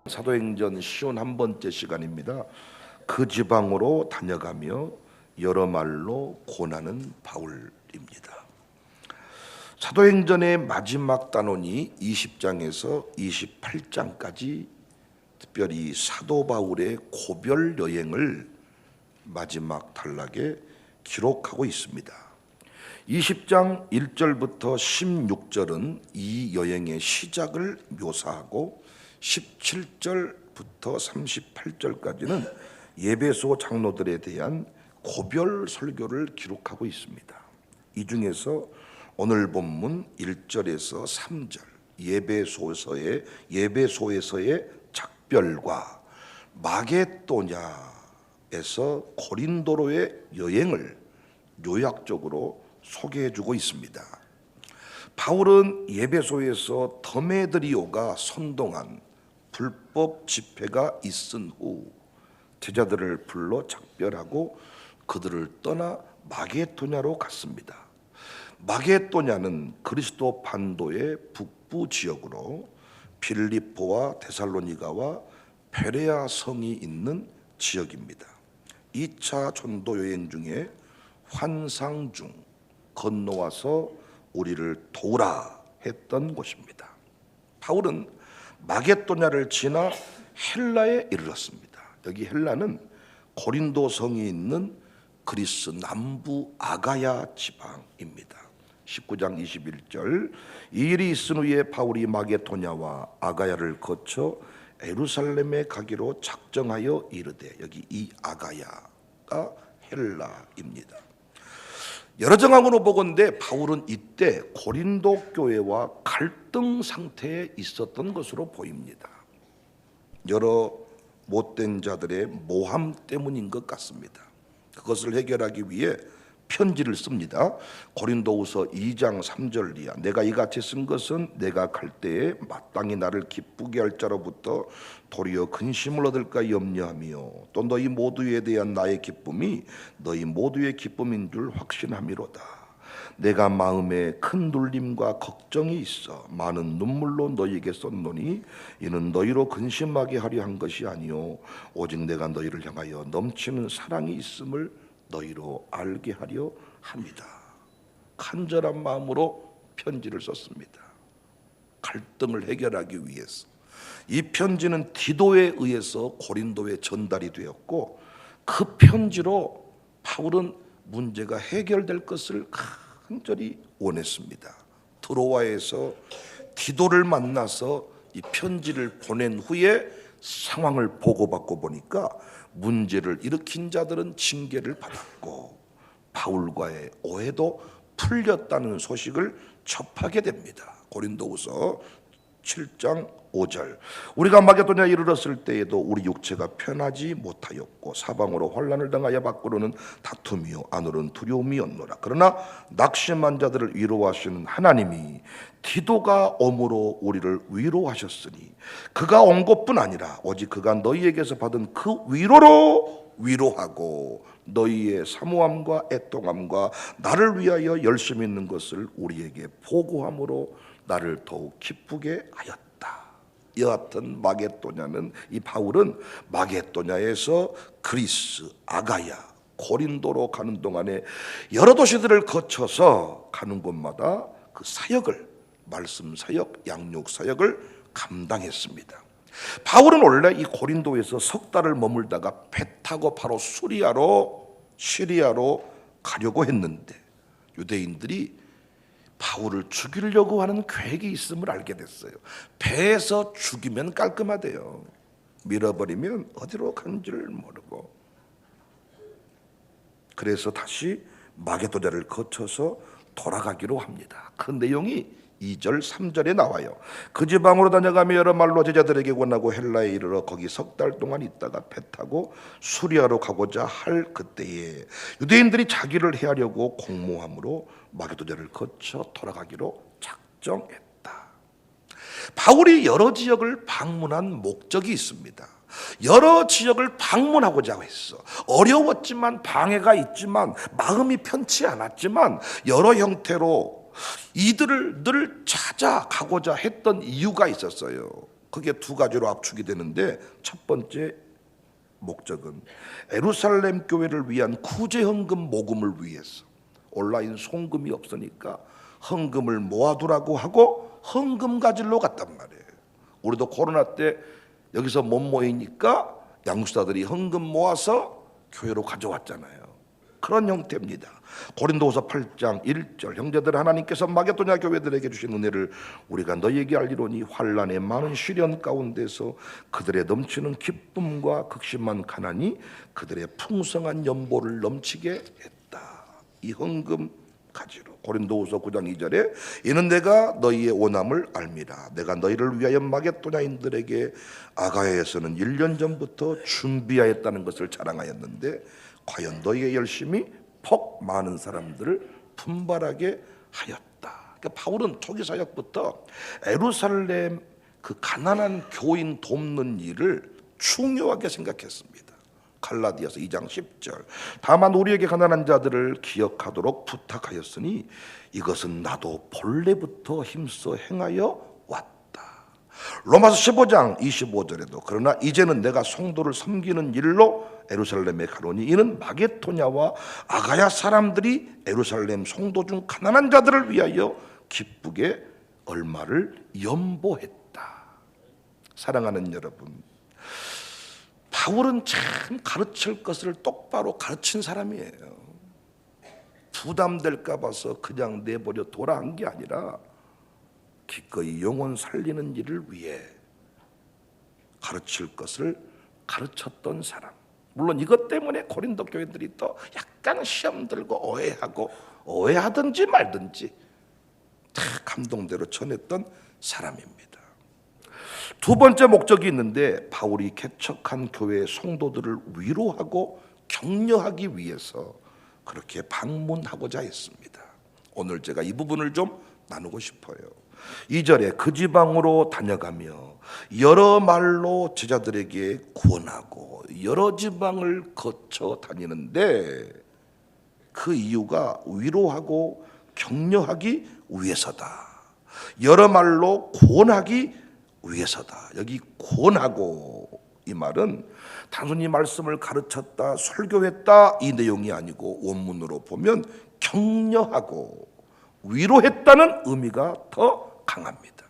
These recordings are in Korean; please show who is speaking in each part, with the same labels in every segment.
Speaker 1: 사도행전 51번째 시간입니다. 그 지방으로 다녀가며 여러 말로 고나는 바울입니다. 사도행전의 마지막 단원이 20장에서 28장까지 특별히 사도 바울의 고별 여행을 마지막 단락에 기록하고 있습니다. 20장 1절부터 16절은 이 여행의 시작을 묘사하고 17절부터 38절까지는 예배소 장로들에 대한 고별 설교를 기록하고 있습니다. 이 중에서 오늘 본문 1절에서 3절 예배소에서의 작별과 마게도냐에서 고린도로의 여행을 요약적으로 소개해주고 있습니다. 바울은 예배소에서 더메드리오가 선동한 불법 집회가 있은 후 제자들을 불러 작별하고 그들을 떠나 마게도냐로 갔습니다. 마게도냐는 그리스도 반도의 북부 지역으로 빌립보와 데살로니가와 베레아 성이 있는 지역입니다. 2차 전도 여행 중에 환상 중 건너와서 우리를 도우라 했던 곳입니다. 바울은 마게도냐를 지나 헬라에 이르렀습니다. 여기 헬라는 고린도 성이 있는 그리스 남부 아가야 지방입니다. 19장 21절 이 일이 있은 후에 바울이 마게도냐와 아가야를 거쳐 예루살렘에 가기로 작정하여 이르되, 여기 이 아가야가 헬라입니다. 여러 정황으로 보건대 바울은 이때 고린도 교회와 갈등 상태에 있었던 것으로 보입니다. 여러 못된 자들의 모함 때문인 것 같습니다. 그것을 해결하기 위해 편지를 씁니다. 고린도후서 2장 3절이야. 내가 이같이 쓴 것은 내가 갈 때에 마땅히 나를 기쁘게 할 자로부터 도리어 근심을 얻을까 염려하며 또 너희 모두에 대한 나의 기쁨이 너희 모두의 기쁨인 줄 확신함이로다. 내가 마음에 큰 눌림과 걱정이 있어 많은 눈물로 너희에게 썼노니 이는 너희로 근심하게 하려 한 것이 아니요 오직 내가 너희를 향하여 넘치는 사랑이 있음을 너희로 알게 하려 합니다. 간절한 마음으로 편지를 썼습니다. 갈등을 해결하기 위해서. 이 편지는 디도에 의해서 고린도에 전달이 되었고 그 편지로 바울은 문제가 해결될 것을 간절히 원했습니다. 트로아에서 디도를 만나서 이 편지를 보낸 후에 상황을 보고받고 보니까 문제를 일으킨 자들은 징계를 받았고 바울과의 오해도 풀렸다는 소식을 접하게 됩니다. 고린도후서 7장 5절 우리가 마게도냐에 이르렀을 때에도 우리 육체가 편하지 못하였고 사방으로 환난을 당하여 밖으로는 다툼이요 안으로는 두려움이었노라. 그러나 낙심한 자들을 위로하시는 하나님이 디도가 옴으로 우리를 위로하셨으니 그가 온 것뿐 아니라 오직 그가 너희에게서 받은 그 위로로 위로하고 너희의 사모함과 애통함과 나를 위하여 열심히 있는 것을 우리에게 보고함으로 나를 더욱 기쁘게 하였다. 여하튼 마게도냐는 이 바울은 마게도냐에서 그리스, 아가야, 고린도로 가는 동안에 여러 도시들을 거쳐서 가는 곳마다 그 사역을 말씀 사역, 양육 사역을 감당했습니다. 바울은 원래 이 고린도에서 석 달을 머물다가 배 타고 바로 시리아로 가려고 했는데 유대인들이 바울을 죽이려고 하는 계획이 있음을 알게 됐어요. 배에서 죽이면 깔끔하대요. 밀어버리면 어디로 간지를 모르고. 그래서 다시 마게도냐를 거쳐서 돌아가기로 합니다. 그 내용이 2절 3절에 나와요. 그 지방으로 다녀가며 여러 말로 제자들에게 권하고 헬라에 이르러 거기 석 달 동안 있다가 배 타고 수리아로 가고자 할 그때에 유대인들이 자기를 해하려고 공모함으로 마게도냐를 거쳐 돌아가기로 작정했다. 바울이 여러 지역을 방문한 목적이 있습니다. 여러 지역을 방문하고자 했어. 어려웠지만 방해가 있지만 마음이 편치 않았지만 여러 형태로 이들을 늘 찾아가고자 했던 이유가 있었어요. 그게 두 가지로 압축이 되는데, 첫 번째 목적은 예루살렘 교회를 위한 구제 헌금 모금을 위해서. 온라인 송금이 없으니까 헌금을 모아두라고 하고 헌금 가지러 갔단 말이에요. 우리도 코로나 때 여기서 못 모이니까 양육사들이 헌금 모아서 교회로 가져왔잖아요. 그런 형태입니다. 고린도후서 8장 1절, 형제들, 하나님께서 마게도냐 교회들에게 주신 은혜를 우리가 너희에게 알리로니 환난의 많은 시련 가운데서 그들의 넘치는 기쁨과 극심한 가난이 그들의 풍성한 연보를 넘치게 했다. 이 헌금 가지로. 고린도후서 9장 2절에 이는 내가 너희의 오남을 알미라. 내가 너희를 위하여 마게도냐인들에게 아가야에서는 1년 전부터 준비하였다는 것을 자랑하였는데 과연 너희의 열심이 폭 많은 사람들을 분발하게 하였다. 그러니까 바울은 초기 사역부터 예루살렘 그 가난한 교인 돕는 일을 중요하게 생각했습니다. 갈라디아서 2장 10절, 다만 우리에게 가난한 자들을 기억하도록 부탁하였으니 이것은 나도 본래부터 힘써 행하여 왔다. 로마서 15장 25절에도 그러나 이제는 내가 성도를 섬기는 일로 예루살렘에 가노니 이는 마게도냐와 아가야 사람들이 예루살렘 성도 중 가난한 자들을 위하여 기쁘게 얼마를 연보했다. 사랑하는 여러분, 바울은 참 가르칠 것을 똑바로 가르친 사람이에요. 부담될까 봐서 그냥 내버려 둬라 한 게 아니라 기꺼이 영혼 살리는 일을 위해 가르칠 것을 가르쳤던 사람. 물론 이것 때문에 고린도 교회들이 또 약간 시험 들고 오해하고, 오해하든지 말든지 다 감동대로 전했던 사람입니다. 두 번째 목적이 있는데, 바울이 개척한 교회의 성도들을 위로하고 격려하기 위해서 그렇게 방문하고자 했습니다. 오늘 제가 이 부분을 좀 나누고 싶어요. 2절에 그 지방으로 다녀가며 여러 말로 제자들에게 구원하고 여러 지방을 거쳐 다니는데 그 이유가 위로하고 격려하기 위해서다. 여러 말로 구원하기 위해서다. 여기 구원하고 이 말은 단순히 말씀을 가르쳤다, 설교했다 이 내용이 아니고 원문으로 보면 격려하고 위로했다는 의미가 더 강합니다.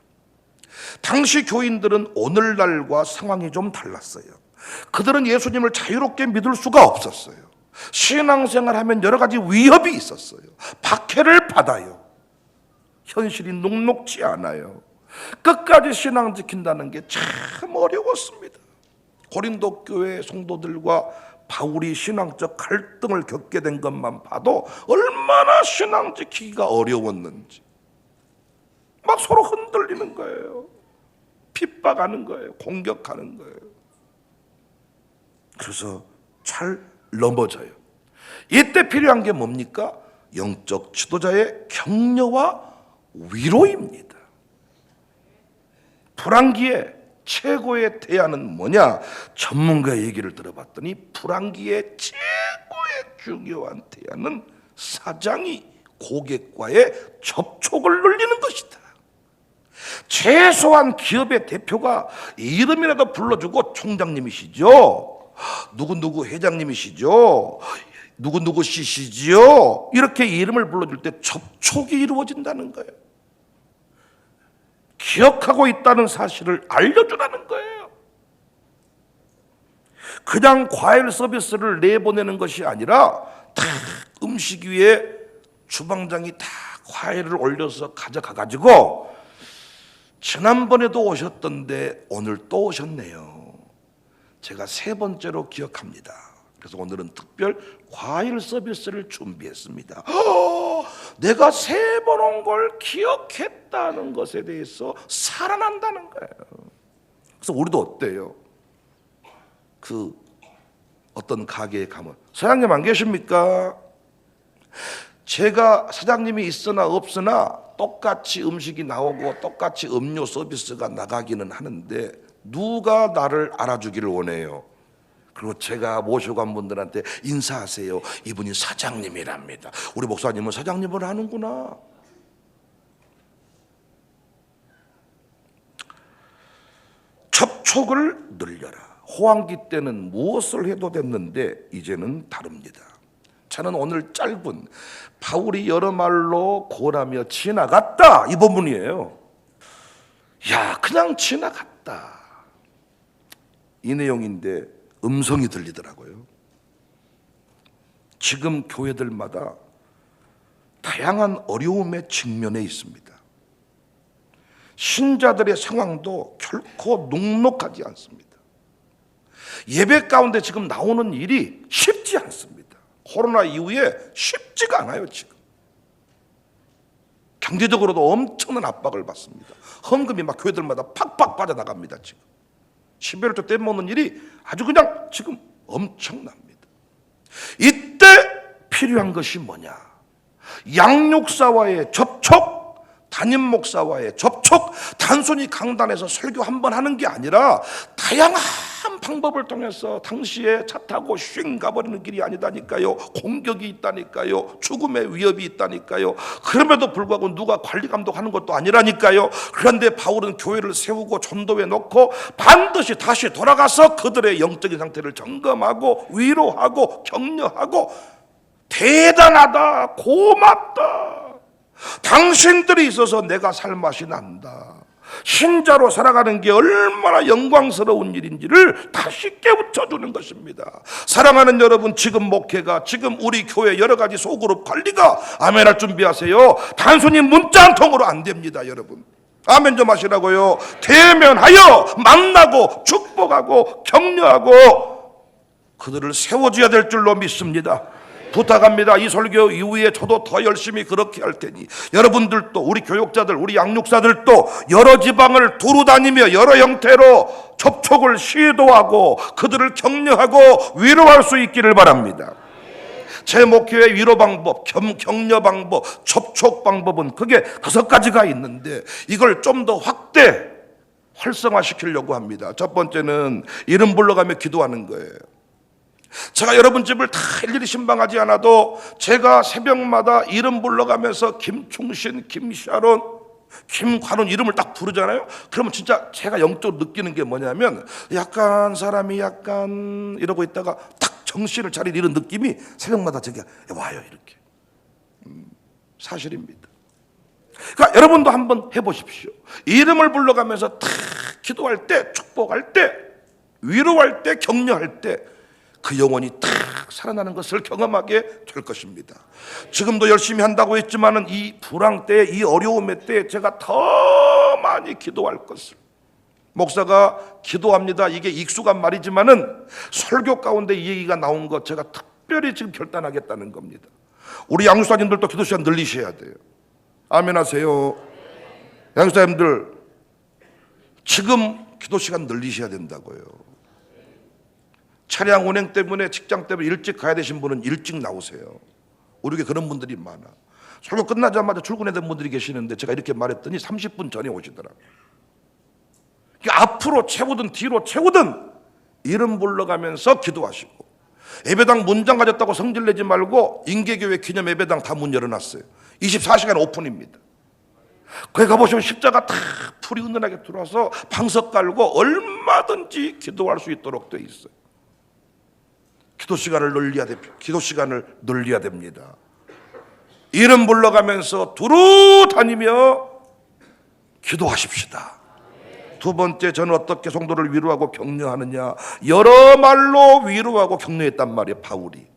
Speaker 1: 당시 교인들은 오늘날과 상황이 좀 달랐어요. 그들은 예수님을 자유롭게 믿을 수가 없었어요. 신앙생활하면 여러 가지 위협이 있었어요. 박해를 받아요. 현실이 녹록지 않아요. 끝까지 신앙 지킨다는 게 참 어려웠습니다. 고린도 교회 성도들과 바울이 신앙적 갈등을 겪게 된 것만 봐도 얼마나 신앙 지키기가 어려웠는지. 막 서로 흔들리는 거예요. 핍박하는 거예요. 공격하는 거예요. 그래서 잘 넘어져요. 이때 필요한 게 뭡니까? 영적 지도자의 격려와 위로입니다. 불안기에 최고의 대안은 뭐냐? 전문가의 얘기를 들어봤더니 불안기의 최고의 중요한 대안은 사장이 고객과의 접촉을 늘리는 것이다. 최소한 기업의 대표가 이름이라도 불러주고 총장님이시죠, 누구누구 회장님이시죠, 누구누구 씨시죠, 이렇게 이름을 불러줄 때 접촉이 이루어진다는 거예요. 기억하고 있다는 사실을 알려주라는 거예요. 그냥 과일 서비스를 내보내는 것이 아니라 다 음식 위에 주방장이 다 과일을 올려서 가져가가지고 지난번에도 오셨던데 오늘 또 오셨네요. 제가 세 번째로 기억합니다. 그래서 오늘은 특별 과일 서비스를 준비했습니다. 내가 세 번 온 걸 기억했다는 것에 대해서 살아난다는 거예요. 그래서 우리도 어때요? 그 어떤 가게에 가면 사장님 안 계십니까? 제가 사장님이 있으나 없으나 똑같이 음식이 나오고 똑같이 음료 서비스가 나가기는 하는데 누가 나를 알아주기를 원해요? 그리고 제가 모시고 간 분들한테 인사하세요. 이분이 사장님이랍니다. 우리 목사님은 사장님을 아는구나. 접촉을 늘려라. 호황기 때는 무엇을 해도 됐는데 이제는 다릅니다. 저는 오늘 짧은 바울이 여러 말로 고라며 지나갔다 이 본문이에요. 야, 그냥 지나갔다 이 내용인데 음성이 들리더라고요. 지금 교회들마다 다양한 어려움에 직면해 있습니다. 신자들의 상황도 결코 눅눅하지 않습니다. 예배 가운데 지금 나오는 일이 쉽지 않습니다. 코로나 이후에 쉽지가 않아요. 지금 경제적으로도 엄청난 압박을 받습니다. 헌금이 막 교회들마다 팍팍 빠져나갑니다. 지금 12월초 떼먹는 일이 아주 그냥 지금 엄청납니다. 이때 필요한 것이 뭐냐? 양육사와의 접촉, 담임 목사와의 접촉, 단순히 강단에서 설교 한 번 하는 게 아니라 다양한 방법을 통해서 당시에 차 타고 쉥 가버리는 길이 아니다니까요. 공격이 있다니까요. 죽음의 위협이 있다니까요. 그럼에도 불구하고 누가 관리 감독하는 것도 아니라니까요. 그런데 바울은 교회를 세우고 전도해 놓고 반드시 다시 돌아가서 그들의 영적인 상태를 점검하고 위로하고 격려하고 대단하다, 고맙다, 당신들이 있어서 내가 살 맛이 난다, 신자로 살아가는 게 얼마나 영광스러운 일인지를 다시 깨우쳐주는 것입니다. 사랑하는 여러분, 지금 목회가, 지금 우리 교회 여러 가지 소그룹 관리가 아멘할 준비하세요. 단순히 문자 한 통으로 안 됩니다. 여러분 아멘 좀 하시라고요. 대면하여 만나고 축복하고 격려하고 그들을 세워줘야 될 줄로 믿습니다. 부탁합니다. 이 설교 이후에 저도 더 열심히 그렇게 할 테니 여러분들도, 우리 교육자들, 우리 양육사들도 여러 지방을 두루 다니며 여러 형태로 접촉을 시도하고 그들을 격려하고 위로할 수 있기를 바랍니다. 제 목회의 위로 방법, 격려 방법, 접촉 방법은 크게 5가지가 있는데 이걸 좀 더 확대, 활성화시키려고 합니다. 첫 번째는 이름 불러가며 기도하는 거예요. 제가 여러분 집을 다 일일이 신방하지 않아도 제가 새벽마다 이름 불러가면서 김충신, 김샤론, 김관훈 이름을 딱 부르잖아요. 그러면 진짜 제가 영적으로 느끼는 게 뭐냐면 약간 사람이 약간 이러고 있다가 딱 정신을 차린 이런 느낌이 새벽마다 제게 와요. 이렇게 사실입니다. 그러니까 여러분도 한번 해보십시오. 이름을 불러가면서 탁 기도할 때, 축복할 때, 위로할 때, 격려할 때 그 영혼이 탁 살아나는 것을 경험하게 될 것입니다. 지금도 열심히 한다고 했지만은 이 불황 때, 이 어려움의 때 제가 더 많이 기도할 것을, 목사가 기도합니다, 이게 익숙한 말이지만은 설교 가운데 이 얘기가 나온 것 제가 특별히 지금 결단하겠다는 겁니다. 우리 양육사님들도 기도 시간 늘리셔야 돼요. 아멘 하세요. 양육사님들 지금 기도 시간 늘리셔야 된다고요. 차량 운행 때문에, 직장 때문에 일찍 가야 되신 분은 일찍 나오세요. 우리 교회 그런 분들이 많아. 설교 끝나자마자 출근해야 되는 분들이 계시는데 제가 이렇게 말했더니 30분 전에 오시더라고요. 그러니까 앞으로 채우든 뒤로 채우든 이름 불러가면서 기도하시고, 예배당 문장 가졌다고 성질내지 말고 인계교회 기념 예배당 다 문 열어놨어요. 24시간 오픈입니다. 거기 가보시면 십자가 다 풀이 은은하게 들어와서 방석 깔고 얼마든지 기도할 수 있도록 돼 있어요. 기도 시간을 늘려야 됩니다. 이름 불러가면서 두루 다니며 기도하십시다. 두 번째, 저는 어떻게 성도를 위로하고 격려하느냐, 여러 말로 위로하고 격려했단 말이에요. 바울이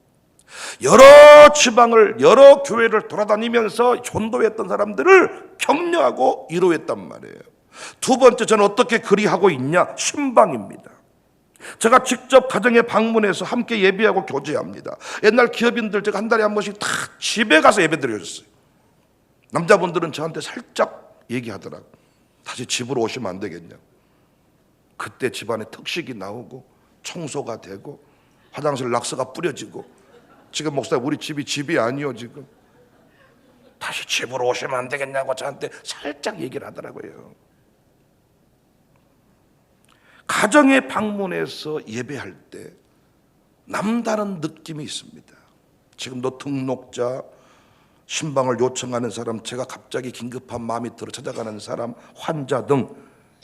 Speaker 1: 여러 지방을, 여러 교회를 돌아다니면서 전도했던 사람들을 격려하고 위로했단 말이에요. 두 번째, 저는 어떻게 그리하고 있냐, 신방입니다. 제가 직접 가정에 방문해서 함께 예배하고 교제합니다. 옛날 기업인들 제가 한 달에 한 번씩 다 집에 가서 예배 드려줬어요. 남자분들은 저한테 살짝 얘기하더라고요. 다시 집으로 오시면 안 되겠냐. 그때 집안에 특식이 나오고 청소가 되고 화장실 락스가 뿌려지고, 지금 목사님 우리 집이 아니요, 지금 다시 집으로 오시면 안 되겠냐고 저한테 살짝 얘기를 하더라고요. 가정에 방문해서 예배할 때 남다른 느낌이 있습니다. 지금도 등록자, 신방을 요청하는 사람, 제가 갑자기 긴급한 마음이 들어 찾아가는 사람, 환자 등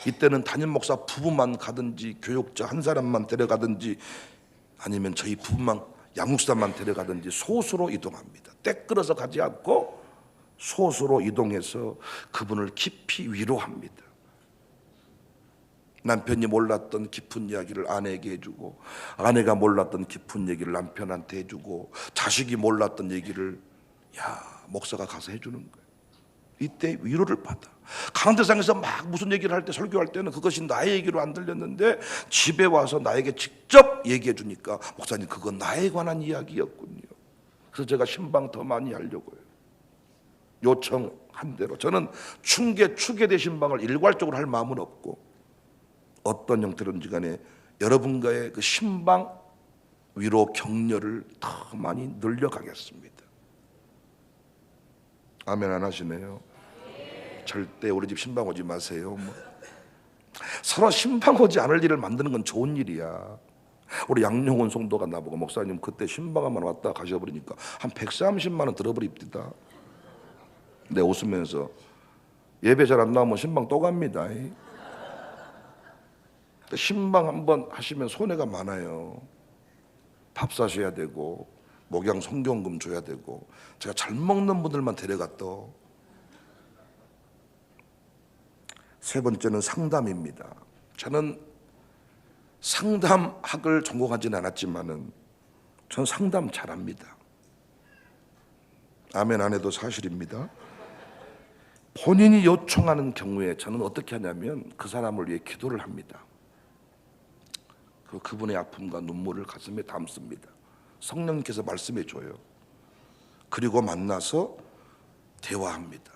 Speaker 1: 이때는 담임 목사 부부만 가든지 교육자 한 사람만 데려가든지 아니면 저희 부부만 양육사만 데려가든지 소수로 이동합니다. 떼끌어서 가지 않고 소수로 이동해서 그분을 깊이 위로합니다. 남편이 몰랐던 깊은 이야기를 아내에게 해주고, 아내가 몰랐던 깊은 얘기를 남편한테 해주고, 자식이 몰랐던 얘기를 목사가 가서 해주는 거예요. 이때 위로를 받아. 강대상에서 막 무슨 얘기를 할 때, 설교할 때는 그것이 나의 얘기로 안 들렸는데 집에 와서 나에게 직접 얘기해 주니까, 목사님 그건 나에 관한 이야기였군요. 그래서 제가 신방 더 많이 하려고요. 요청한 대로. 저는 추계대 신방을 일괄적으로 할 마음은 없고, 어떤 형태로든지 간에 여러분과의 그 신방 위로 격려를 더 많이 늘려가겠습니다. 아멘 안 하시네요. 절대 우리 집 신방 오지 마세요. 서로 신방 오지 않을 일을 만드는 건 좋은 일이야. 우리 양용원 성도가 나보고, 목사님 그때 신방만 왔다 가셔버리니까 한 130만 원 들어버립니다. 내 웃으면서, 예배 잘 안 나오면 신방 또 갑니다. 신방 한번 하시면 손해가 많아요. 밥 사셔야 되고, 목양 성경금 줘야 되고. 제가 잘 먹는 분들만 데려갔다. 세 번째는 상담입니다. 저는 상담학을 전공하지는 않았지만은 전 상담 잘합니다. 아멘 안 해도 사실입니다. 본인이 요청하는 경우에 저는 어떻게 하냐면 그 사람을 위해 기도를 합니다. 그분의 아픔과 눈물을 가슴에 담습니다. 성령님께서 말씀해 줘요. 그리고 만나서 대화합니다.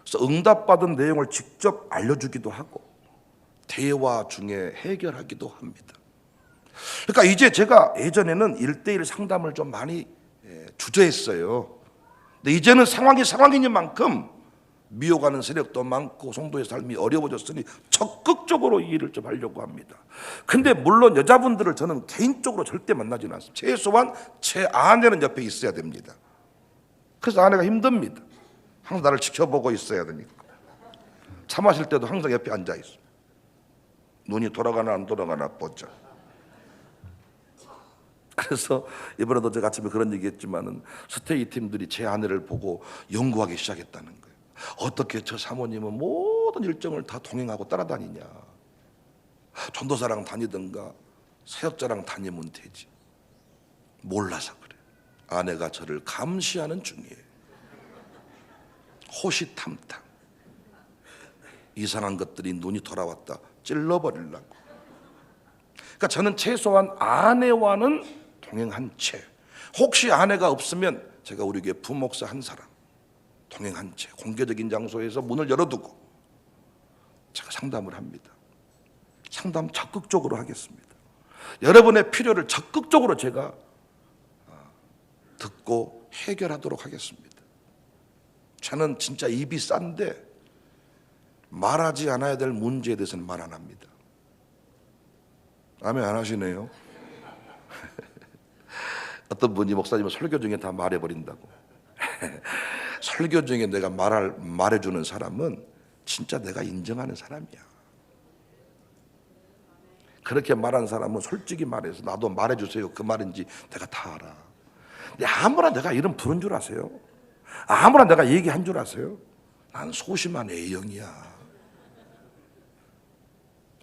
Speaker 1: 그래서 응답받은 내용을 직접 알려주기도 하고 대화 중에 해결하기도 합니다. 그러니까 이제 제가 예전에는 1:1 상담을 좀 많이 주저했어요. 근데 이제는 상황이 상황이니만큼 미워가는 세력도 많고 성도의 삶이 어려워졌으니 적극적으로 이 일을 좀 하려고 합니다. 근데 물론 여자분들을 저는 개인적으로 절대 만나지는 않습니다. 최소한 제 아내는 옆에 있어야 됩니다. 그래서 아내가 힘듭니다. 항상 나를 지켜보고 있어야 되니까. 차 마실 때도 항상 옆에 앉아 있어. 눈이 돌아가나 안 돌아가나 보자. 그래서 이번에도 제가 아침에 그런 얘기했지만은 스테이 팀들이 제 아내를 보고 연구하기 시작했다는 거예요. 어떻게 저 사모님은 모든 일정을 다 동행하고 따라다니냐. 전도사랑 다니든가 사역자랑 다니면 되지. 몰라서 그래. 아내가 저를 감시하는 중이에요. 호시탐탐. 이상한 것들이 눈이 돌아왔다 찔러버리려고. 그러니까 저는 최소한 아내와는 동행한 채, 혹시 아내가 없으면 제가 우리 교회 부목사 한 사람 동행한 채 공개적인 장소에서 문을 열어두고 제가 상담을 합니다. 상담 적극적으로 하겠습니다. 여러분의 필요를 적극적으로 제가 듣고 해결하도록 하겠습니다. 저는 진짜 입이 싼데 말하지 않아야 될 문제에 대해서는 말 안 합니다. 아멘 안 하시네요. 어떤 분이 목사님은 설교 중에 다 말해버린다고. 설교 중에 내가 말해주는 사람은 진짜 내가 인정하는 사람이야. 그렇게 말한 사람은 솔직히 말해서 나도 말해주세요. 그 말인지 내가 다 알아. 근데 아무나 내가 이름 부른 줄 아세요? 아무나 내가 얘기한 줄 아세요? 난 소심한 A형이야.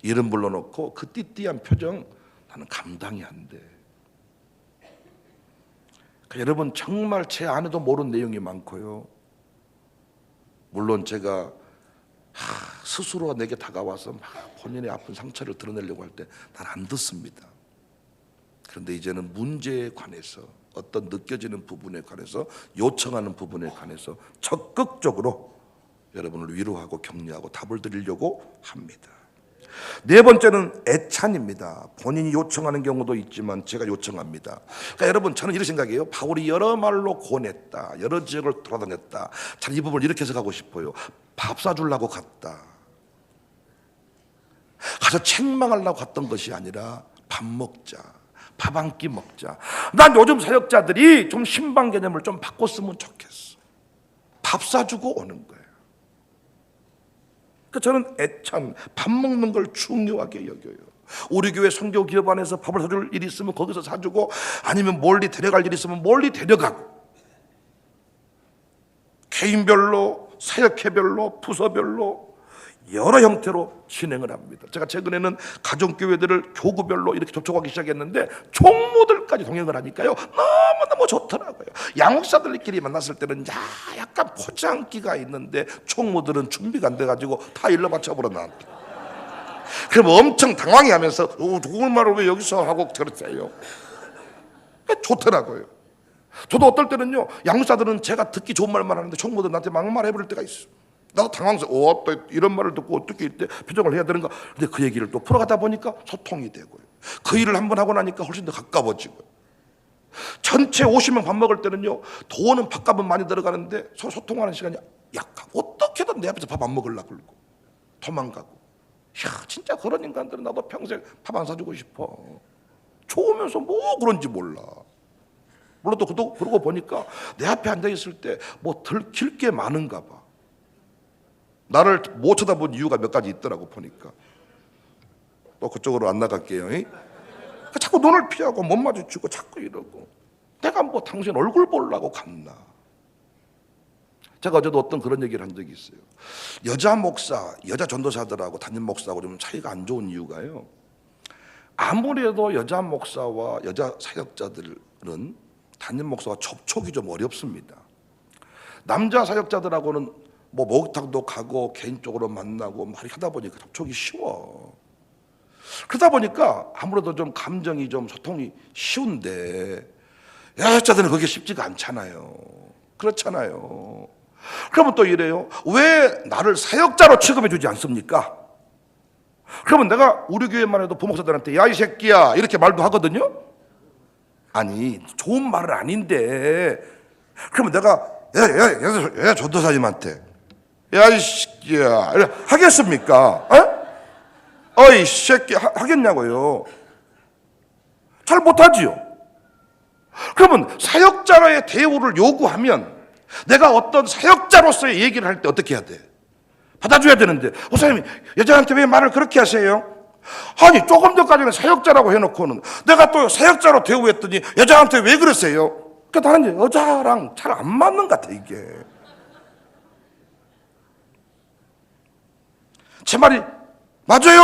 Speaker 1: 이름 불러놓고 그 띠띠한 표정 나는 감당이 안 돼. 그러니까 여러분 정말 제 안에도 모르는 내용이 많고요. 물론 제가 스스로 내게 다가와서 막 본인의 아픈 상처를 드러내려고 할 때 난 안 듣습니다. 그런데 이제는 문제에 관해서 어떤 느껴지는 부분에 관해서 요청하는 부분에 관해서 적극적으로 여러분을 위로하고 격려하고 답을 드리려고 합니다. 네 번째는 애찬입니다. 본인이 요청하는 경우도 있지만 제가 요청합니다. 그러니까 여러분 저는 이런 생각이에요. 바울이 여러 말로 권했다. 여러 지역을 돌아다녔다. 참 이 부분을 이렇게 해석하고 싶어요. 밥 사주려고 갔다. 가서 책망하려고 갔던 것이 아니라 밥 먹자. 밥 한 끼 먹자. 난 요즘 사역자들이 좀 신방 개념을 좀 바꿨으면 좋겠어. 밥 사주고 오는 거예요. 그 저는 애찬 밥 먹는 걸 중요하게 여겨요. 우리 교회 선교 기업 안에서 밥을 사줄 일이 있으면 거기서 사주고, 아니면 멀리 데려갈 일이 있으면 멀리 데려가고, 개인별로, 사역회별로, 부서별로 여러 형태로 진행을 합니다. 제가 최근에는 가정교회들을 교구별로 이렇게 접촉하기 시작했는데 총무들까지 동행을 하니까요, 너무너무 좋더라고요. 양육사들끼리 만났을 때는 약간 포장기가 있는데 총무들은 준비가 안 돼가지고 다 일러 바쳐버려 나한테. 그럼 엄청 당황해하면서 누굴 말을 왜 여기서 하고 그러세요? 좋더라고요. 저도 어떨 때는요, 양육사들은 제가 듣기 좋은 말만 하는데 총무들은 나한테 막말 해버릴 때가 있어. 나도 당황해서 또 이런 말을 듣고 어떻게 이때 표정을 해야 되는가. 근데 그 얘기를 또 풀어가다 보니까 소통이 되고요. 그 일을 한번 하고 나니까 훨씬 더 가까워지고요. 전체 50명 밥 먹을 때는요, 돈은 밥값은 많이 들어가는데 소통하는 시간이 약하고, 어떻게든 내 앞에서 밥 안 먹으려고 그러고 도망가고. 야, 진짜 그런 인간들은 나도 평생 밥 안 사주고 싶어. 좋으면서 뭐 그런지 몰라. 물론 또 그러고 보니까 내 앞에 앉아있을 때 뭐 들킬 게 많은가 봐. 나를 못 쳐다본 이유가 몇 가지 있더라고 보니까. 또 그쪽으로 안 나갈게요. 자꾸 눈을 피하고 못 마주치고 자꾸 이러고, 내가 뭐 당신 얼굴 보려고 갔나. 제가 어제도 어떤 그런 얘기를 한 적이 있어요. 여자 목사, 여자 전도사들하고 담임 목사하고 좀 차이가 안 좋은 이유가요, 아무래도 여자 목사와 여자 사역자들은 담임 목사와 접촉이 좀 어렵습니다. 남자 사역자들하고는 뭐 목욕탕도 가고 개인적으로 만나고 막 하다 보니까 접촉이 쉬워. 그러다 보니까 아무래도 좀 감정이 좀 소통이 쉬운데, 여자들은 그게 쉽지가 않잖아요. 그렇잖아요. 그러면 또 이래요. 왜 나를 사역자로 취급해 주지 않습니까? 그러면 내가 우리 교회만 해도 부목사들한테 야 이 새끼야 이렇게 말도 하거든요. 아니, 좋은 말은 아닌데, 그러면 내가 야 전도사님한테 야 이 새끼야 하겠습니까? 어이 새끼 하겠냐고요? 잘 못하지요. 그러면 사역자의 대우를 요구하면 내가 어떤 사역자로서의 얘기를 할 때 어떻게 해야 돼? 받아줘야 되는데, 목사님 여자한테 왜 말을 그렇게 하세요? 아니, 조금 전까지는 사역자라고 해놓고는 내가 또 사역자로 대우했더니 여자한테 왜 그러세요? 그러니까 나는 여자랑 잘 안 맞는 것 같아 이게. 제 말이 맞아요?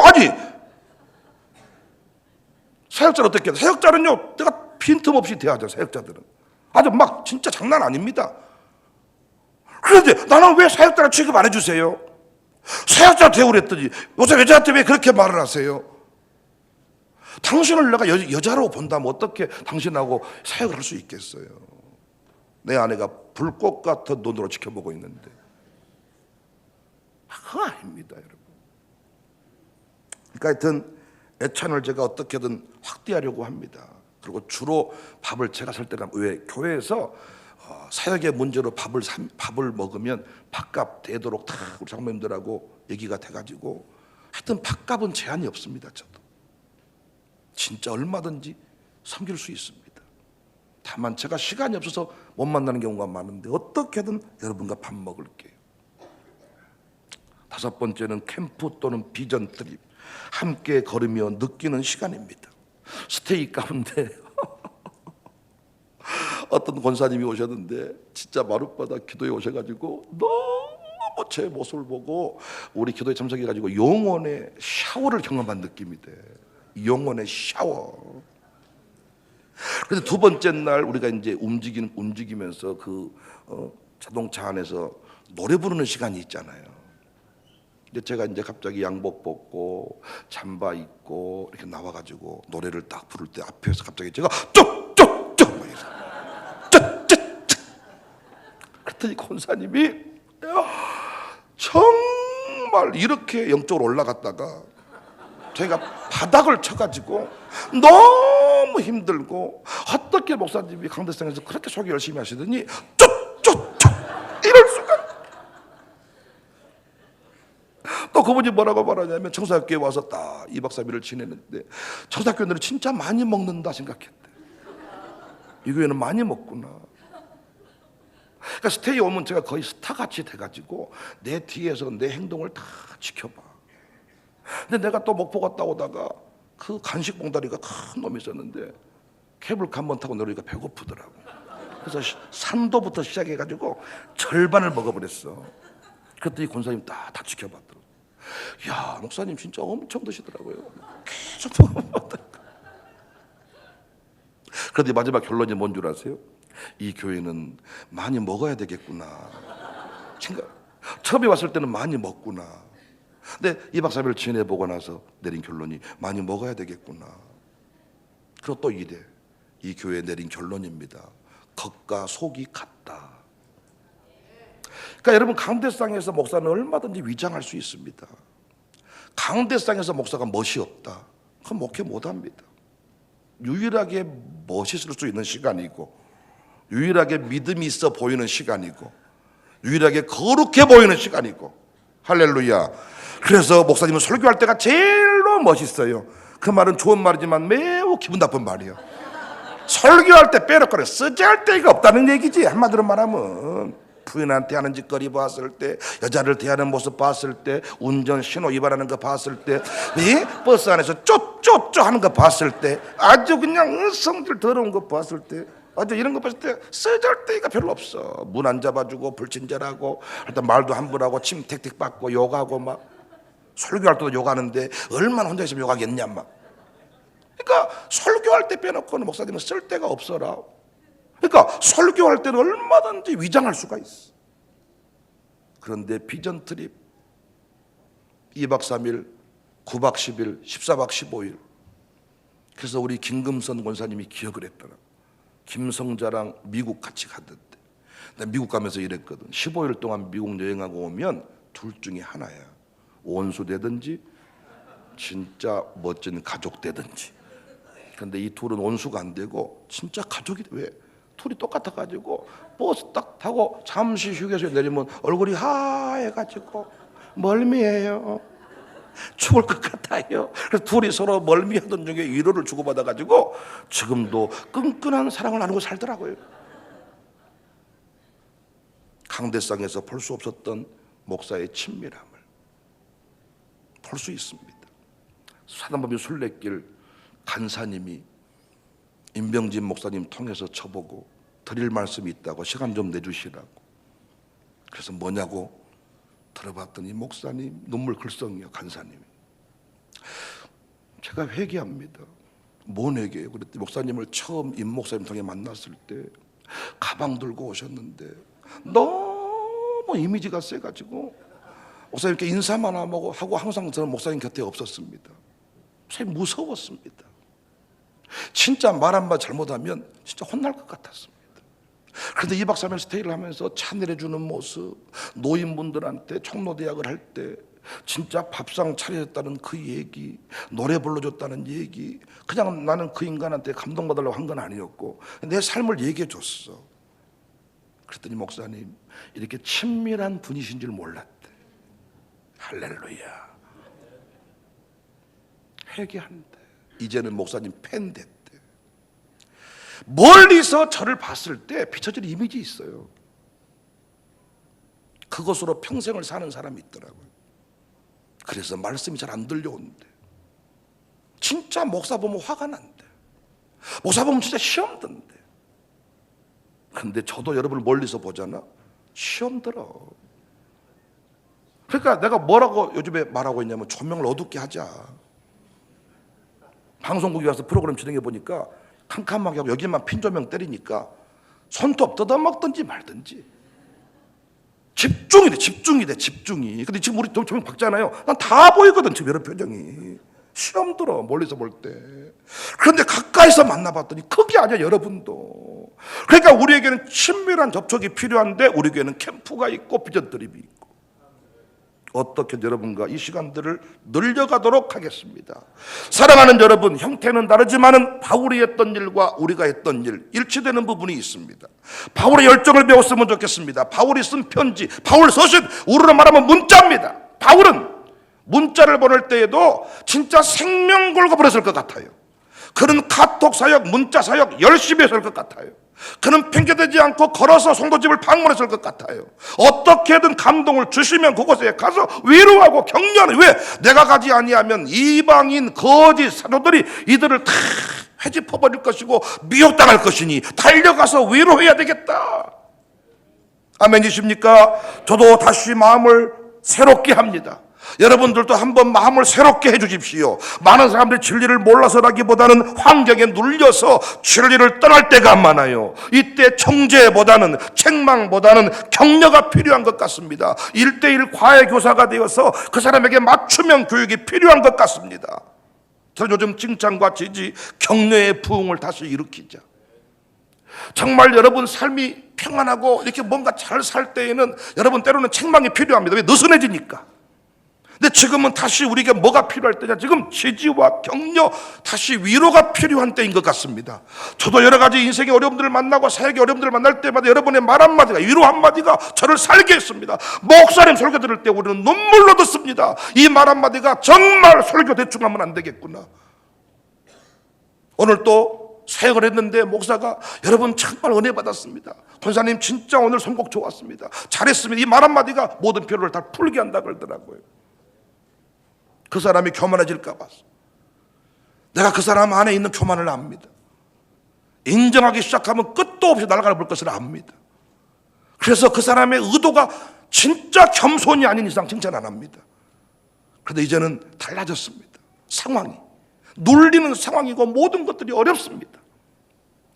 Speaker 1: 아니, 사역자는 어떻게 해요? 사역자는요, 내가 빈틈없이 대하죠. 사역자들은 아주 막 진짜 장난 아닙니다. 그런데 나는 왜 사역자를 취급 안 해주세요? 사역자 대우를 했더니 요새 여자한테 왜 그렇게 말을 하세요? 당신을 내가 여자로 본다면 어떻게 당신하고 사역을 할 수 있겠어요? 내 아내가 불꽃 같은 눈으로 지켜보고 있는데. 그거 아닙니다, 여러분. 그러니까 하여튼 애찬을 제가 어떻게든 확대하려고 합니다. 그리고 주로 밥을 제가 살 때가, 왜 교회에서 사역의 문제로 밥을 먹으면 밥값 되도록 다 우리 장로님들하고 얘기가 돼가지고, 하여튼 밥값은 제한이 없습니다. 저도 진짜 얼마든지 섬길 수 있습니다. 다만 제가 시간이 없어서 못 만나는 경우가 많은데 어떻게든 여러분과 밥 먹을게요. 5번째는 캠프 또는 비전 트립, 함께 걸으며 느끼는 시간입니다. 스테이 가운데 어떤 권사님이 오셨는데 진짜 마룻바닥 기도에 오셔가지고 너무 제 모습을 보고 우리 기도에 참석해가지고 영혼의 샤워를 경험한 느낌이 돼. 영혼의 샤워. 그래서 2번째 날 우리가 이제 움직이면서 자동차 안에서 노래 부르는 시간이 있잖아요. 근데 제가 이제 갑자기 양복 벗고 잠바 입고 이렇게 나와가지고 노래를 딱 부를 때 앞에서 갑자기 제가 쪽쪽쪽 그랬더니 권사님이 정말 이렇게 영적으로 올라갔다가 저희가 바닥을 쳐가지고 너무 힘들고, 어떻게 목사님이 강대상에서 그렇게 소개 열심히 하시더니 쪽쪽쪽 이럴 수가. 또 그분이 뭐라고 말하냐면, 청사교회에 와서 딱 2박 3일을 지내는데 청사교회들은 진짜 많이 먹는다 생각했대. 이 교회는 많이 먹구나. 그러니까 스테이 오면 제가 거의 스타같이 돼가지고 내 뒤에서 내 행동을 다 지켜봐. 근데 내가 또 목포 갔다 오다가 그 간식 봉다리가 큰 놈이 있었는데 케이블카 한 번 타고 내려오니까 배고프더라고. 그래서 산도부터 시작해가지고 절반을 먹어버렸어. 그랬더니 권사님 다 지켜봤더라고. 야, 목사님 진짜 엄청 드시더라고요. 계속 먹어봤더라고. 그런데 마지막 결론이 뭔 줄 아세요? 이 교회는 많이 먹어야 되겠구나. 처음에 왔을 때는 많이 먹구나. 근데 2박 3일 지내보고 나서 내린 결론이 많이 먹어야 되겠구나. 그리고 또 이래. 이 교회에 내린 결론입니다. 겉과 속이 같다. 그러니까 여러분, 강대상에서 목사는 얼마든지 위장할 수 있습니다. 강대상에서 목사가 멋이 없다, 그건 목회 못합니다. 유일하게 멋있을 수 있는 시간이고, 유일하게 믿음이 있어 보이는 시간이고, 유일하게 거룩해 보이는 시간이고. 할렐루야. 그래서 목사님은 설교할 때가 제일로 멋있어요. 그 말은 좋은 말이지만 매우 기분 나쁜 말이에요. 설교할 때 빼놓고 쓰잘데기가 때가 없다는 얘기지. 한마디로 말하면 부인한테 하는 짓거리 봤을 때, 여자를 대하는 모습 봤을 때, 운전 신호 위반하는 거 봤을 때, 버스 안에서 쪼쪼쪼 하는 거 봤을 때, 아주 그냥 성질 더러운 거 봤을 때, 아주 이런 거 봤을 때 쓰잘데기가 별로 없어. 문 안 잡아주고 불친절하고, 일단 말도 함부로 하고 침 택택 받고 욕하고, 막 설교할 때도 욕하는데 얼마나 혼자 있으면 욕하겠냐 막. 그러니까 설교할 때 빼놓고는 목사님은 쓸 데가 없어라. 그러니까 설교할 때는 얼마든지 위장할 수가 있어. 그런데 비전 트립 2박 3일, 9박 10일, 14박 15일. 그래서 우리 김금선 권사님이 기억을 했더라. 김성자랑 미국 같이 갔는데, 나 미국 가면서 이랬거든. 15일 동안 미국 여행하고 오면 둘 중에 하나야. 원수 되든지 진짜 멋진 가족 되든지. 근데 이 둘은 원수가 안 되고 진짜 가족이 돼. 왜? 둘이 똑같아가지고 버스 딱 타고 잠시 휴게소에 내리면 얼굴이 하얘가지고 멀미해요. 죽을 것 같아요. 그래서 둘이 서로 멀미하던 중에 위로를 주고받아가지고 지금도 끈끈한 사랑을 나누고 살더라고요. 강대상에서 볼 수 없었던 목사의 친밀함을 볼 수 있습니다. 사단법인 순례길 간사님이 임병진 목사님 통해서 저보고 드릴 말씀이 있다고 시간 좀 내주시라고. 그래서 뭐냐고 들어봤더니 목사님 눈물 글썽이요. 간사님이. 제가 회개합니다. 뭔 회개예요? 그랬더니 목사님을 처음 임 목사님 통해 만났을 때 가방 들고 오셨는데 너무 이미지가 세가지고 목사님께 인사만 하고 항상 저는 목사님 곁에 없었습니다. 목사님 무서웠습니다. 진짜 말 한마디 잘못하면 진짜 혼날 것 같았습니다. 그런데 2박 3일 스테이를 하면서 차 내려주는 모습, 노인분들한테 총로대학을 할 때 진짜 밥상 차려줬다는 그 얘기, 노래 불러줬다는 얘기, 그냥 나는 그 인간한테 감동받으려고 한 건 아니었고 내 삶을 얘기해 줬어. 그랬더니 목사님 이렇게 친밀한 분이신 줄 몰랐대. 할렐루야. 회개한대. 이제는 목사님 팬 됐대. 멀리서 저를 봤을 때 비춰질 이미지 있어요. 그것으로 평생을 사는 사람이 있더라고요. 그래서 말씀이 잘 안 들려온대. 진짜 목사 보면 화가 난대. 목사 보면 진짜 시험 든대. 근데 저도 여러분을 멀리서 보잖아. 시험 들어. 그러니까 내가 뭐라고 요즘에 말하고 있냐면 조명을 어둡게 하자. 방송국에 가서 프로그램 진행해 보니까 캄캄하게 하고 여기만 핀 조명 때리니까 손톱 뜯어먹든지 말든지 집중이 돼. 근데 지금 우리 조명 박잖아요. 난 다 보이거든 지금 여러 표정이. 시험 들어 멀리서 볼 때. 그런데 가까이서 만나봤더니 그게 아니야 여러분도. 그러니까 우리에게는 친밀한 접촉이 필요한데 우리에게는 캠프가 있고 비전 드립이 있고. 어떻게 여러분과 이 시간들을 늘려가도록 하겠습니다. 사랑하는 여러분, 형태는 다르지만은 바울이 했던 일과 우리가 했던 일 일치되는 부분이 있습니다. 바울의 열정을 배웠으면 좋겠습니다. 바울이 쓴 편지, 바울 서신, 우리로 말하면 문자입니다. 바울은 문자를 보낼 때에도 진짜 생명 걸고 보냈을 것 같아요. 그런 카톡 사역, 문자 사역 열심히 했을 것 같아요. 그는 핑계대지 않고 걸어서 송도집을 방문했을 것 같아요. 어떻게든 감동을 주시면 그곳에 가서 위로하고 격려하는, 왜? 내가 가지 아니하면 이방인 거짓 사도들이 이들을 다 회집해버릴 것이고 미혹당할 것이니 달려가서 위로해야 되겠다. 아멘이십니까? 저도 다시 마음을 새롭게 합니다. 여러분들도 한번 마음을 새롭게 해주십시오. 많은 사람들이 진리를 몰라서라기보다는 환경에 눌려서 진리를 떠날 때가 많아요. 이때 정죄보다는, 책망보다는 격려가 필요한 것 같습니다. 1:1 과외교사가 되어서 그 사람에게 맞춤형 교육이 필요한 것 같습니다. 저는 요즘 칭찬과 지지, 격려의 부흥을 다시 일으키자. 정말 여러분 삶이 평안하고 이렇게 뭔가 잘 살 때에는 여러분 때로는 책망이 필요합니다. 왜? 느슨해지니까. 근데 지금은 다시 우리에게 뭐가 필요할 때냐? 지금 지지와 격려, 다시 위로가 필요한 때인 것 같습니다. 저도 여러 가지 인생의 어려움들을 만나고 사역의 어려움들을 만날 때마다 여러분의 말 한마디가, 위로 한마디가 저를 살게 했습니다. 목사님 설교 들을 때 우리는 눈물로 듣습니다. 이 말 한마디가 정말 설교 대충 하면 안 되겠구나. 오늘 또 사역을 했는데 목사가, 여러분 정말 은혜 받았습니다. 권사님 진짜 오늘 선곡 좋았습니다. 잘했습니다. 이 말 한마디가 모든 피로를 다 풀게 한다 그러더라고요. 그 사람이 교만해질까 봐. 내가 그 사람 안에 있는 교만을 압니다. 인정하기 시작하면 끝도 없이 날아가 볼 것을 압니다. 그래서 그 사람의 의도가 진짜 겸손이 아닌 이상 칭찬 안 합니다. 그런데 이제는 달라졌습니다. 상황이 눌리는 상황이고 모든 것들이 어렵습니다.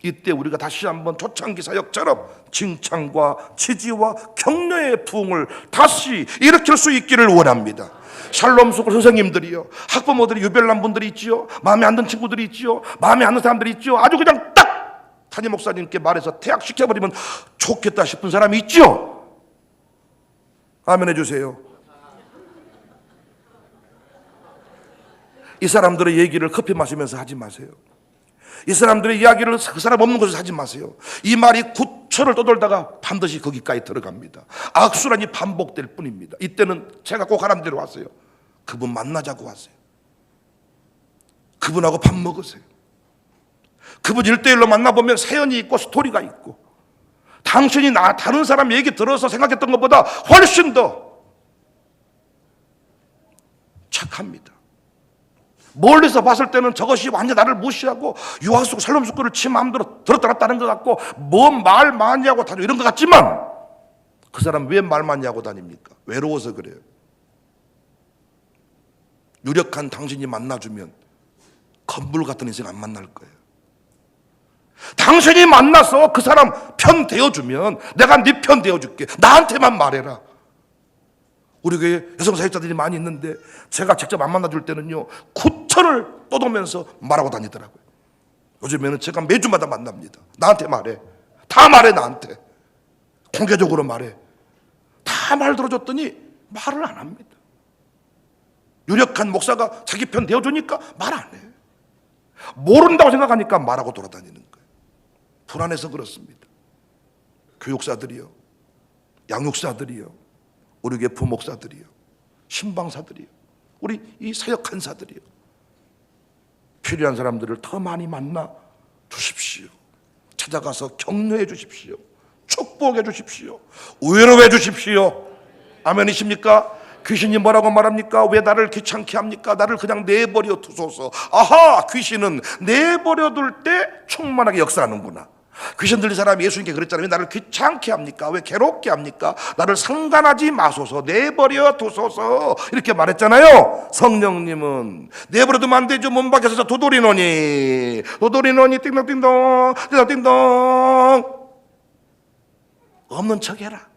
Speaker 1: 이때 우리가 다시 한번 초창기 사역처럼 칭찬과 지지와 격려의 부흥을 다시 일으킬 수 있기를 원합니다. 샬롬 스쿨 선생님들이요, 학부모들이, 유별난 분들이 있지요, 마음에 안 드는 친구들이 있지요, 마음에 안 드는 사람들이 있지요. 아주 그냥 딱 담임 목사님께 말해서 퇴학시켜버리면 좋겠다 싶은 사람이 있지요. 아멘 해주세요. 이 사람들의 얘기를 커피 마시면서 하지 마세요. 이 사람들의 이야기를 그 사람 없는 곳에서 하지 마세요. 이 말이 9초를 떠돌다가 반드시 거기까지 들어갑니다. 악순환이 반복될 뿐입니다. 이때는 제가 꼭 하나님 데로 왔어요. 그분 만나자고 왔어요. 그분하고 밥 먹으세요. 그분 1:1로 만나보면 사연이 있고 스토리가 있고, 당신이 다른 사람 얘기 들어서 생각했던 것보다 훨씬 더 착합니다. 멀리서 봤을 때는 저것이 완전 나를 무시하고 유아 속 샬롬 스쿨을 지 마음대로 들었다 놨다는 것 같고, 뭔 말 많이 하고 다니고 이런 것 같지만, 그 사람 왜 말 많이 하고 다닙니까? 외로워서 그래요. 유력한 당신이 만나주면 건물 같은 인생 안 만날 거예요. 당신이 만나서 그 사람 편 되어주면 내가 네 편 되어줄게, 나한테만 말해라. 우리 교회 여성 사역자들이 많이 있는데 제가 직접 안 만나줄 때는요, 9천을 떠도면서 말하고 다니더라고요. 요즘에는 제가 매주마다 만납니다. 나한테 말해, 다 말해, 나한테 공개적으로 말해. 다 말 들어줬더니 말을 안 합니다. 유력한 목사가 자기 편 되어주니까 말 안 해. 모른다고 생각하니까 말하고 돌아다니는 거예요. 불안해서 그렇습니다. 교육사들이요, 양육사들이요, 우리 교회 부목사들이요, 신방사들이요, 우리 이 사역 간사들이요, 필요한 사람들을 더 많이 만나 주십시오. 찾아가서 격려해 주십시오. 축복해 주십시오. 위로해 주십시오. 아멘이십니까? 귀신이 뭐라고 말합니까? 왜 나를 귀찮게 합니까? 나를 그냥 내버려 두소서. 아하, 귀신은 내버려 둘 때 충만하게 역사하는구나. 귀신 들린 사람이 예수님께 그랬잖아요. 왜 나를 귀찮게 합니까? 왜 괴롭게 합니까? 나를 상관하지 마소서, 내버려 두소서, 이렇게 말했잖아요. 성령님은 내버려 두면 안 되죠. 문 밖에서 도돌이노니 띵동띵동 띵동띵동 없는 척 해라.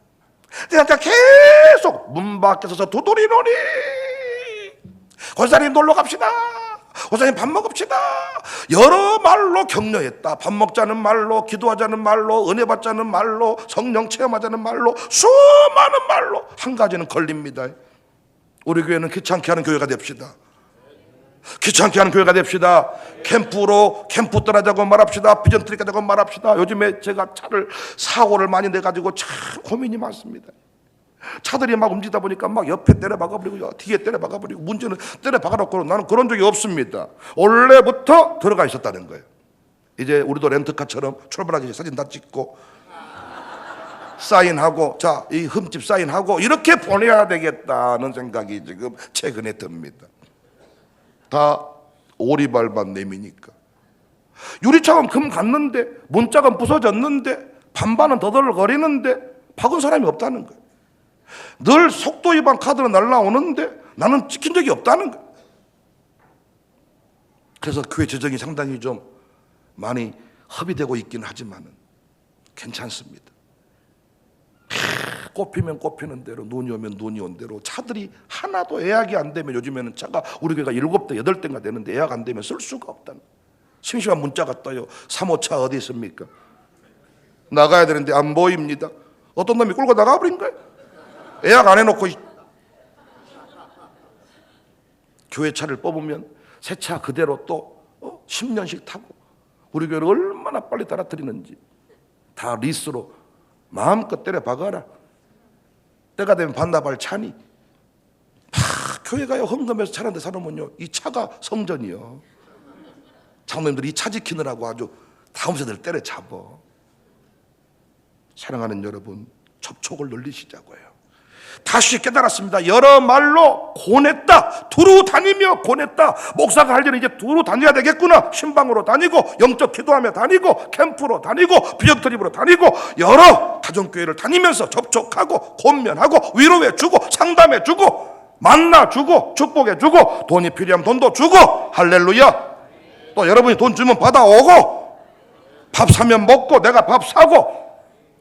Speaker 1: 내가 계속 문 밖에 서서 도돌이노니, 권사님 놀러 갑시다, 권사님 밥 먹읍시다, 여러 말로 격려했다. 밥 먹자는 말로, 기도하자는 말로, 은혜 받자는 말로, 성령 체험하자는 말로, 수많은 말로. 한 가지는 걸립니다. 우리 교회는 귀찮게 하는 교회가 됩시다. 귀찮게 하는 교회가 됩시다. 캠프 떠나자고 말합시다. 비전 트릭하자고 말합시다. 요즘에 제가 사고를 많이 내가지고 참 고민이 많습니다. 차들이 막 움직이다 보니까 막 옆에 때려 박아버리고 뒤에 때려 박아버리고, 문제는 때려 박아놓고, 나는 그런 적이 없습니다. 원래부터 들어가 있었다는 거예요. 이제 우리도 렌트카처럼 출발하기 전에 사진 다 찍고 사인하고, 자, 이 흠집 사인하고 이렇게 보내야 되겠다는 생각이 지금 최근에 듭니다. 다 오리발반 내미니까. 유리창은 금 갔는데, 문짝은 부서졌는데, 반반은 더덜거리는데 박은 사람이 없다는 거예요. 늘 속도 위반 카드는 날라오는데 나는 찍힌 적이 없다는 거예요. 그래서 교회 재정이 상당히 좀 많이 허비되고 있기는 하지만 괜찮습니다. 꼽히면 꼽히는 대로, 눈이 오면 눈이 온 대로, 차들이 하나도 예약이 안 되면, 요즘에는 차가 우리 교회가 7대 8대가 되는데 예약 안 되면 쓸 수가 없다는, 심심한 문자가 떠요. 3호차 어디 있습니까? 나가야 되는데 안 보입니다. 어떤 놈이 끌고 나가버린 거예요. 예약 안 해놓고. 교회 차를 뽑으면 새 차 그대로 또 10년씩 타고, 우리 교회를 얼마나 빨리 따라뜨리는지 다 리스로 마음껏 때려 박아라. 때가 되면 반납할 차니. 교회가요, 헌금해서 차를 한 대 사놓으면요, 이 차가 성전이요. 장로님들이 이 차 지키느라고 아주 다음세대를 때려잡어. 사랑하는 여러분, 접촉을 늘리시자고요. 다시 깨달았습니다. 여러 말로 고냈다. 두루 다니며 고냈다. 목사가 할 일은 이제 두루 다녀야 되겠구나. 신방으로 다니고, 영적 기도하며 다니고, 캠프로 다니고, 비전트립으로 다니고, 여러 가정교회를 다니면서 접촉하고, 권면하고, 위로해주고, 상담해주고, 만나주고, 축복해주고, 돈이 필요하면 돈도 주고, 할렐루야. 또 여러분이 돈 주면 받아오고, 밥 사면 먹고, 내가 밥 사고,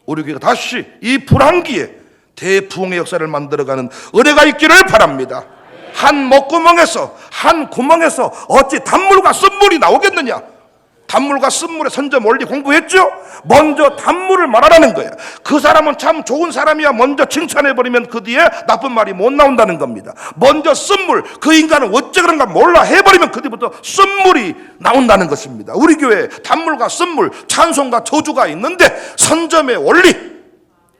Speaker 1: 우리 교회가 다시 이 불황기에 대부흥의 역사를 만들어가는 은혜가 있기를 바랍니다. 한 목구멍에서, 한 구멍에서 어찌 단물과 쓴물이 나오겠느냐. 단물과 쓴물의 선점 원리 공부했죠? 먼저 단물을 말하라는 거예요. 그 사람은 참 좋은 사람이야 먼저 칭찬해버리면 그 뒤에 나쁜 말이 못 나온다는 겁니다. 먼저 쓴물, 그 인간은 어째 그런가 몰라 해버리면 그 뒤부터 쓴물이 나온다는 것입니다. 우리 교회에 단물과 쓴물, 찬송과 저주가 있는데 선점의 원리,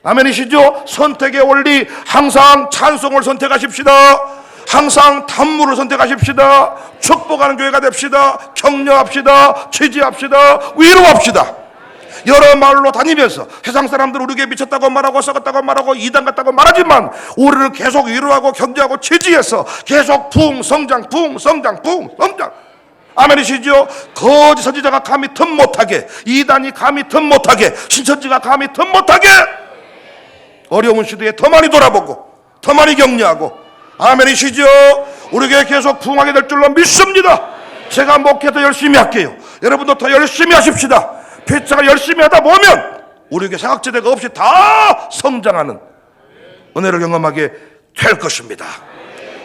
Speaker 1: 아멘이시죠? 선택의 원리, 항상 찬송을 선택하십시다. 항상 단물을 선택하십시다. 축복하는 교회가 됩시다. 격려합시다. 지지합시다. 위로합시다. 여러 말로 다니면서 세상 사람들 우리 교회 미쳤다고 말하고, 썩었다고 말하고, 이단 같다고 말하지만 우리를 계속 위로하고 격려하고 지지해서 계속 부흥성장, 부흥성장, 부흥성장. 아멘이시죠? 거짓 선지자가 감히 틈 못하게, 이단이 감히 틈 못하게, 신천지가 감히 틈 못하게, 어려운 시대에 더 많이 돌아보고 더 많이 격려하고, 아멘이시죠? 우리 교회 계속 부흥하게 될 줄로 믿습니다. 제가 목회 더 열심히 할게요. 여러분도 더 열심히 하십시다. 피차가 열심히 하다 보면 우리 교회 사각지대가 없이 다 성장하는 은혜를 경험하게 될 것입니다.